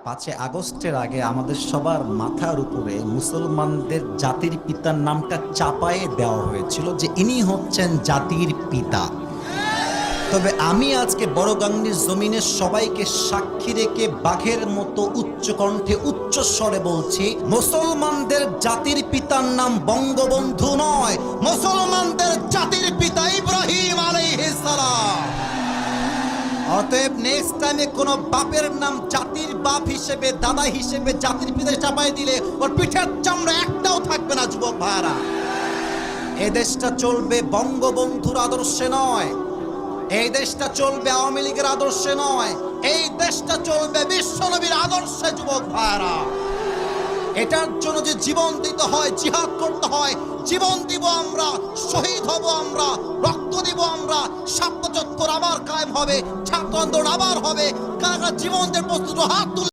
5 আগস্টের আগে আমাদের সবার মাথার উপরে মুসলমানদের জাতির পিতার নামটা চাপায়ে দেওয়া হয়েছিল যে ইনি হচ্ছেন জাতির পিতা। তবে আমি আজকে বড়গাংনীর জমিনে সবাইকে সাক্ষী রেখে বাঘের মতো উচ্চ কণ্ঠে উচ্চ স্বরে বলছি, মুসলমানদের জাতির পিতার নাম বঙ্গবন্ধু নয়, মুসলমানদের জাতির পিতা ইব্রাহিম আলাইহিস সালাম। অতএব নেক্সট টাইমে কোনো বাপের নাম জাতির বাপ হিসেবে, দাদা হিসেবে জাতির পিতা চাপাই দিলে ওর পিঠের চামড়া একটাও থাকবে না। যুবক ভাইরা, এ দেশটা চলবে বঙ্গবন্ধুর আদর্শে নয়, এই দেশটা চলবে আওয়ামী লীগের আদর্শে নয়, এই দেশটা চলবে বিশ্বনবীর আদর্শে। যুবক ভাইরা, এটার জন্য যে জীবন দিতে হয়, জিহাদ করতে হয়, জীবন দিব আমরা, শহীদ হব আমরা, রক্ত দিব আমরা। ৭৭ আবার কায়েম হবে, ছাত্র আন্দোলন আবার হবে। কারা জীবন দিয়ে প্রস্তুত, হাত তুলে